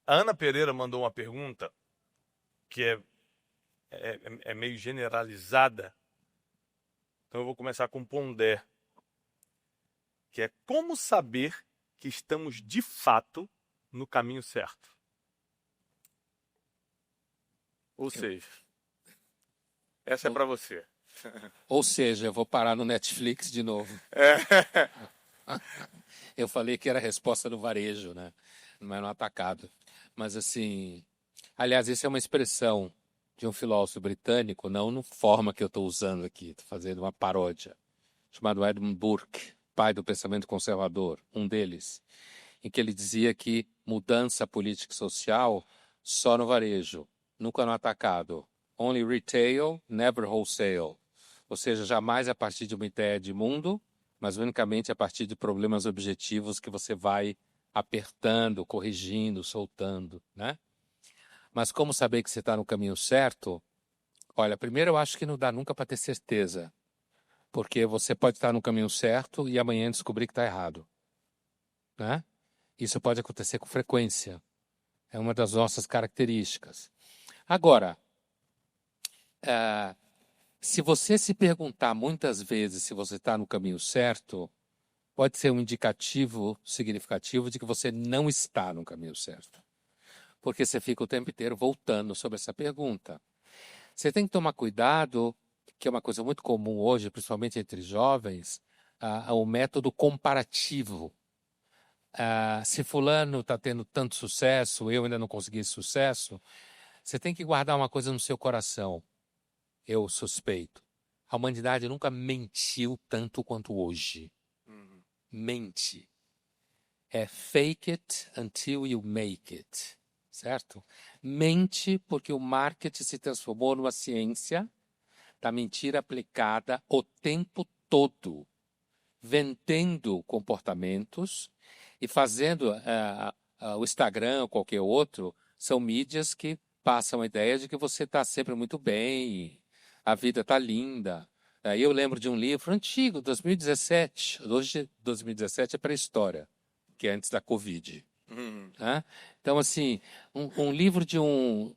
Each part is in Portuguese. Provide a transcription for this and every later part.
A Ana Pereira mandou uma pergunta que é meio generalizada, então eu vou começar com Pondé, que é como saber que estamos de fato no caminho certo. Ou Eu- seja, essa é ou, para você. ou seja, eu vou parar no Netflix de novo. É. Eu falei que era a resposta do varejo, né? Não é no atacado. Mas assim, aliás, isso é uma expressão de um filósofo britânico, não na forma que eu estou usando aqui, estou fazendo uma paródia, chamado Edmund Burke, pai do pensamento conservador, um deles, em que ele dizia que mudança política e social só no varejo, nunca no atacado. Only retail, never wholesale. Ou seja, jamais a partir de uma ideia de mundo, mas unicamente a partir de problemas objetivos que você vai apertando, corrigindo, soltando, né? Mas como saber que você está no caminho certo? Olha, primeiro eu acho que não dá nunca para ter certeza, porque você pode estar no caminho certo e amanhã descobrir que está errado, né? Isso pode acontecer com frequência. É uma das nossas características. Agora, se você se perguntar muitas vezes se você está no caminho certo, pode ser um indicativo significativo de que você não está no caminho certo. Porque você fica o tempo inteiro voltando sobre essa pergunta. Você tem que tomar cuidado, que é uma coisa muito comum hoje, principalmente entre jovens, o método comparativo. Se fulano está tendo tanto sucesso, eu ainda não consegui esse sucesso, você tem que guardar uma coisa no seu coração. Eu suspeito. A humanidade nunca mentiu tanto quanto hoje. Mente. É fake it until you make it. Certo? Mente porque o marketing se transformou numa ciência da mentira aplicada o tempo todo, vendendo comportamentos e fazendo o Instagram ou qualquer outro, são mídias que passam a ideia de que você está sempre muito bem, a vida está linda. Aí eu lembro de um livro antigo, 2017. Hoje, 2017 é pré-história, que é antes da Covid. Né? Então, assim, um livro de um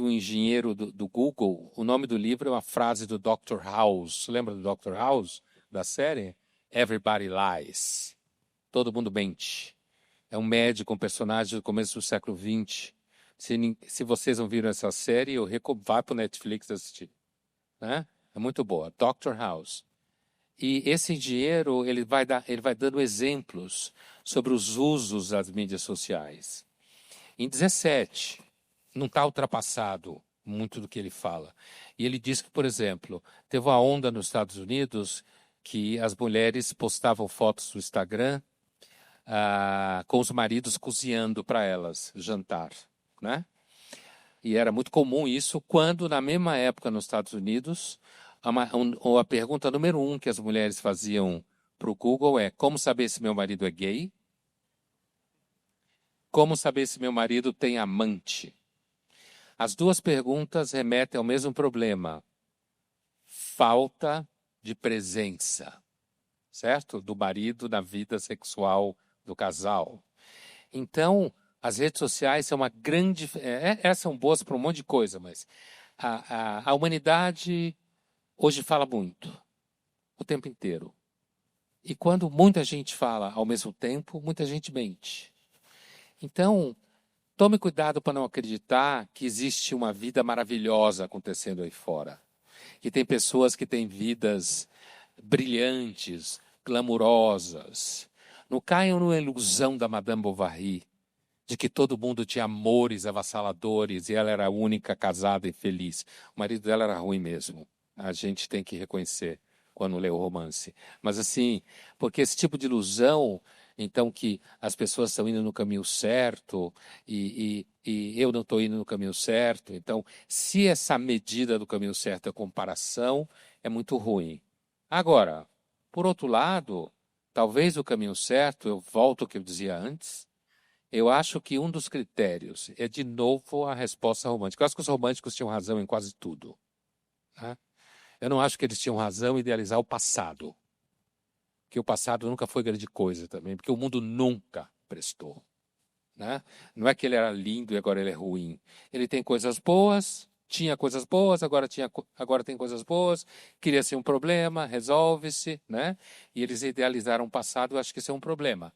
engenheiro do Google, o nome do livro é uma frase do Dr. House. Lembra do Dr. House, da série? Everybody lies. Todo mundo mente. É um médico, um personagem do começo do século XX. Se vocês não viram essa série, eu recomendo, vá para o Netflix assistir. Né? É muito boa. Dr. House. E esse engenheiro, ele vai dando exemplos sobre os usos das mídias sociais. Em 17, não está ultrapassado muito do que ele fala. E ele diz que, por exemplo, teve uma onda nos Estados Unidos que as mulheres postavam fotos no Instagram com os maridos cozinhando para elas jantar, né? E era muito comum isso quando, na mesma época nos Estados Unidos, a pergunta número um que as mulheres faziam para o Google é: como saber se meu marido é gay? Como saber se meu marido tem amante? As duas perguntas remetem ao mesmo problema: falta de presença, certo? Do marido na vida sexual do casal. Então, as redes sociais são uma grande. Elas são boas para um monte de coisa, mas a humanidade hoje fala muito, o tempo inteiro. E quando muita gente fala ao mesmo tempo, muita gente mente. Então, tome cuidado para não acreditar que existe uma vida maravilhosa acontecendo aí fora. Que tem pessoas que têm vidas brilhantes, glamurosas. Não caiam numa ilusão da Madame Bovary, de que todo mundo tinha amores avassaladores e ela era a única casada e feliz. O marido dela era ruim mesmo. A gente tem que reconhecer quando lê o romance. Mas assim, porque esse tipo de ilusão, então que as pessoas estão indo no caminho certo e eu não estou indo no caminho certo. Então, se essa medida do caminho certo é comparação, é muito ruim. Agora, por outro lado, talvez o caminho certo, eu volto ao que eu dizia antes, eu acho que um dos critérios é, de novo, a resposta romântica. Eu acho que os românticos tinham razão em quase tudo. Né? Eu não acho que eles tinham razão em idealizar o passado. Porque o passado nunca foi grande coisa também, porque o mundo nunca prestou. né? Não é que ele era lindo e agora ele é ruim. Ele tem coisas boas, tinha coisas boas, agora tem coisas boas, cria-se um problema, resolve-se, né? E eles idealizaram o passado, eu acho que isso é um problema.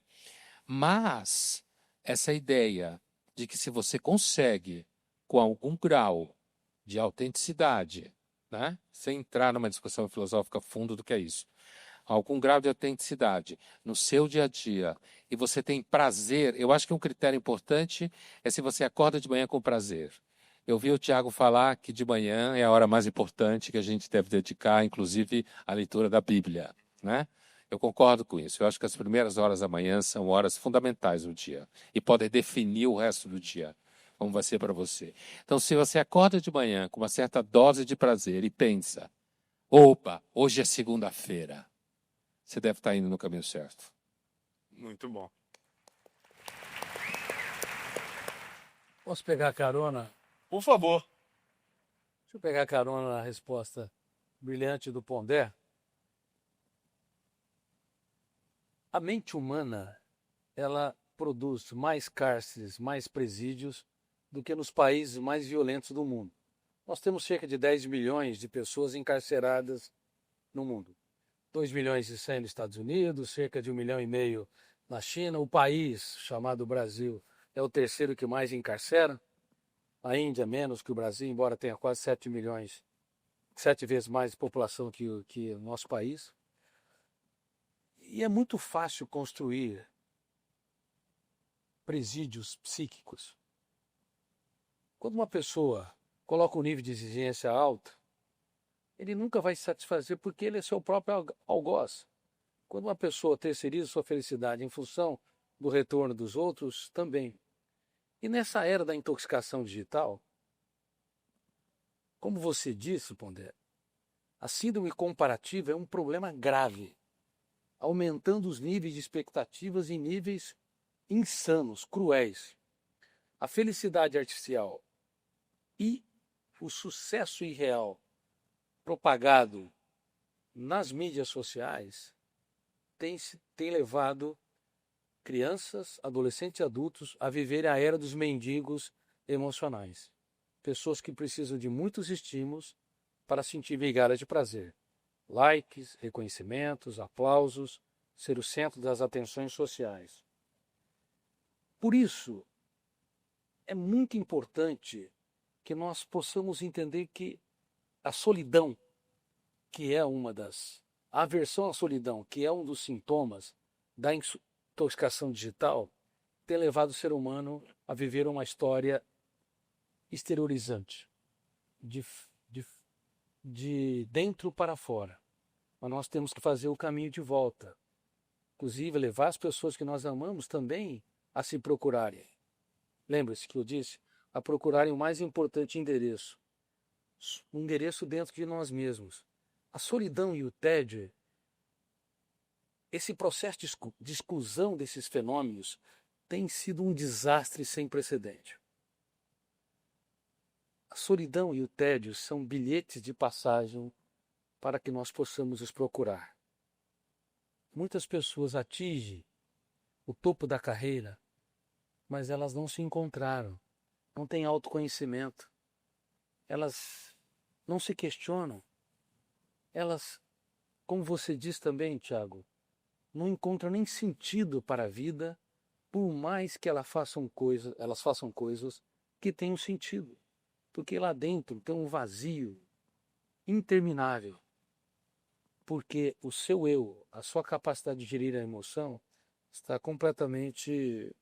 Mas essa ideia de que se você consegue, com algum grau de autenticidade, né? Sem entrar numa discussão filosófica fundo do que é isso, algum grau de autenticidade no seu dia a dia e você tem prazer, eu acho que um critério importante é se você acorda de manhã com prazer. Eu vi o Tiago falar que de manhã é a hora mais importante que a gente deve dedicar, inclusive, à leitura da Bíblia, né? Eu concordo com isso. Eu acho que as primeiras horas da manhã são horas fundamentais do dia e podem definir o resto do dia, como vai ser para você. Então, se você acorda de manhã com uma certa dose de prazer e pensa, opa, hoje é segunda-feira, você deve estar indo no caminho certo. Muito bom. Posso pegar carona? Por favor. Deixa eu pegar carona na resposta brilhante do Pondé. A mente humana, ela produz mais cárceres, mais presídios do que nos países mais violentos do mundo. Nós temos cerca de 10 milhões de pessoas encarceradas no mundo. 2 milhões e 100 nos Estados Unidos, cerca de 1,5 milhão na China. O país, chamado Brasil, é o terceiro que mais encarcera. A Índia menos que o Brasil, embora tenha quase 7 milhões, 7 vezes mais população que o nosso país. E é muito fácil construir presídios psíquicos. Quando uma pessoa coloca um nível de exigência alto, ele nunca vai se satisfazer porque ele é seu próprio algoz. Quando uma pessoa terceiriza sua felicidade em função do retorno dos outros, também. E nessa era da intoxicação digital, como você disse, Pondé, a síndrome comparativa é um problema grave, aumentando os níveis de expectativas em níveis insanos, cruéis. A felicidade artificial e o sucesso irreal propagado nas mídias sociais tem levado crianças, adolescentes e adultos a viverem a era dos mendigos emocionais. Pessoas que precisam de muitos estímulos para sentir migalhas de prazer. Likes, reconhecimentos, aplausos, ser o centro das atenções sociais. Por isso, é muito importante que nós possamos entender que a solidão, que é a aversão à solidão, que é um dos sintomas da intoxicação digital, tem levado o ser humano a viver uma história exteriorizante, de dentro para fora. Mas nós temos que fazer o caminho de volta. Inclusive, levar as pessoas que nós amamos também a se procurarem. Lembre-se que eu disse, a procurarem o mais importante endereço. Um endereço dentro de nós mesmos. A solidão e o tédio, esse processo de exclusão desses fenômenos tem sido um desastre sem precedente. A solidão e o tédio são bilhetes de passagem para que nós possamos os procurar. Muitas pessoas atingem o topo da carreira, mas elas não se encontraram, não têm autoconhecimento, elas não se questionam, elas, como você diz também, Tiago, não encontram nem sentido para a vida, por mais que elas façam coisas que tenham sentido, porque lá dentro tem um vazio interminável, porque o seu eu, a sua capacidade de gerir a emoção, está completamente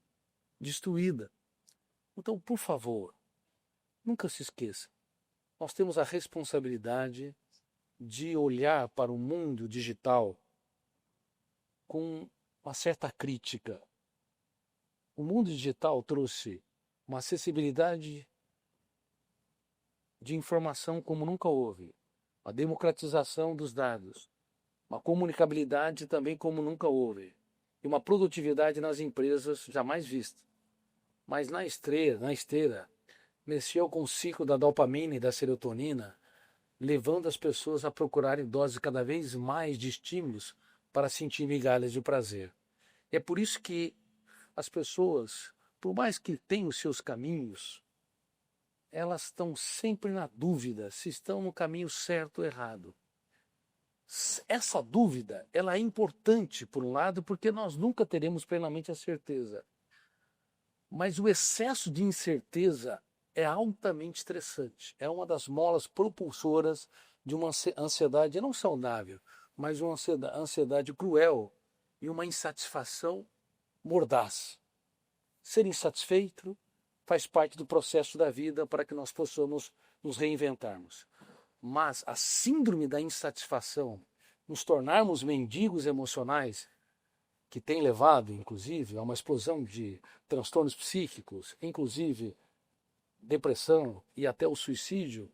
destruída. Então, por favor, nunca se esqueça, nós temos a responsabilidade de olhar para o mundo digital com uma certa crítica. O mundo digital trouxe uma acessibilidade de informação como nunca houve, a democratização dos dados, uma comunicabilidade também como nunca houve, e uma produtividade nas empresas jamais vista. Mas na esteira, mexeu com o ciclo da dopamina e da serotonina, levando as pessoas a procurarem doses cada vez mais de estímulos para sentir migalhas de prazer. É por isso que as pessoas por mais que tenham os seus caminhos, elas estão sempre na dúvida se estão no caminho certo ou errado. Essa dúvida, ela é importante, por um lado, porque nós nunca teremos plenamente a certeza. Mas o excesso de incerteza é altamente estressante. É uma das molas propulsoras de uma ansiedade não saudável, mas uma ansiedade cruel e uma insatisfação mordaz. Ser insatisfeito faz parte do processo da vida para que nós possamos nos reinventarmos. Mas a síndrome da insatisfação, nos tornarmos mendigos emocionais, que tem levado, inclusive, a uma explosão de transtornos psíquicos, inclusive depressão e até o suicídio,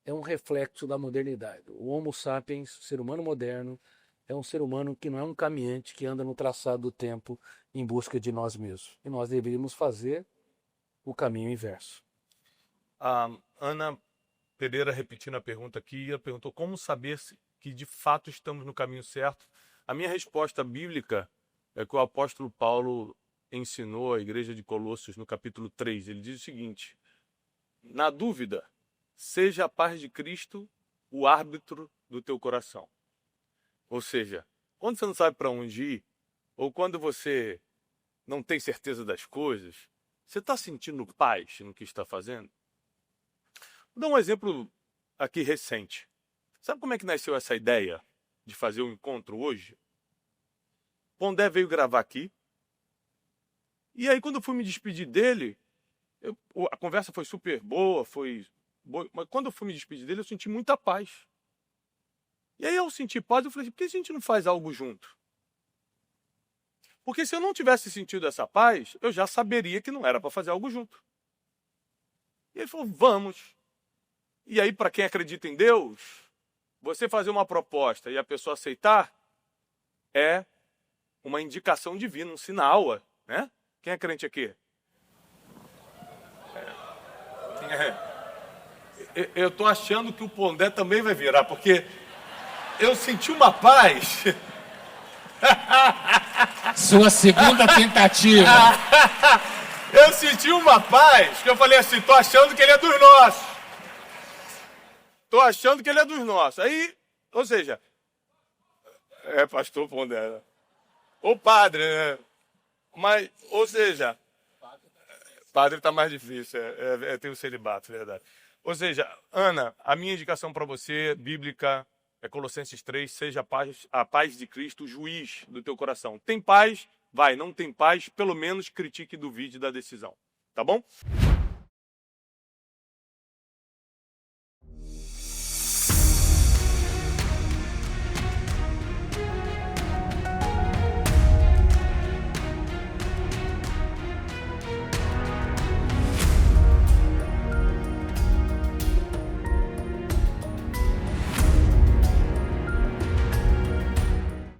é um reflexo da modernidade. O Homo sapiens, o ser humano moderno, é um ser humano que não é um caminhante que anda no traçado do tempo em busca de nós mesmos. E nós deveríamos fazer o caminho inverso. A Ana Pereira, repetindo a pergunta aqui, ela perguntou como saber que de fato estamos no caminho certo. A minha resposta bíblica é que o apóstolo Paulo ensinou à igreja de Colossos no capítulo 3. Ele diz o seguinte: na dúvida, seja a paz de Cristo o árbitro do teu coração. Ou seja, quando você não sabe para onde ir, ou quando você não tem certeza das coisas, você está sentindo paz no que está fazendo? Vou dar um exemplo aqui recente. Sabe como é que nasceu essa ideia de fazer um encontro hoje? Pondé veio gravar aqui. E aí, quando eu fui me despedir dele, a conversa foi super boa, mas quando eu fui me despedir dele, eu senti muita paz. E aí, ao sentir paz, eu falei, por que a gente não faz algo junto? Porque se eu não tivesse sentido essa paz, eu já saberia que não era para fazer algo junto. E ele falou, vamos. E aí, para quem acredita em Deus, você fazer uma proposta e a pessoa aceitar é uma indicação divina, um sinal, né? Quem é crente aqui? Eu estou achando que o Pondé também vai virar, porque eu senti uma paz. Sua segunda tentativa. Eu senti uma paz, que eu falei assim, tô achando que ele é dos nossos. Tô achando que ele é dos nossos. Aí, ou seja, pastor Pondé, ou padre, né? Mas, ou seja, padre tá mais difícil, tem o celibato, verdade. Ou seja, Ana, a minha indicação para você, bíblica, é Colossenses 3, seja a paz de Cristo, o juiz do teu coração. Tem paz? Vai. Não tem paz? Pelo menos critique e duvide da decisão. Tá bom?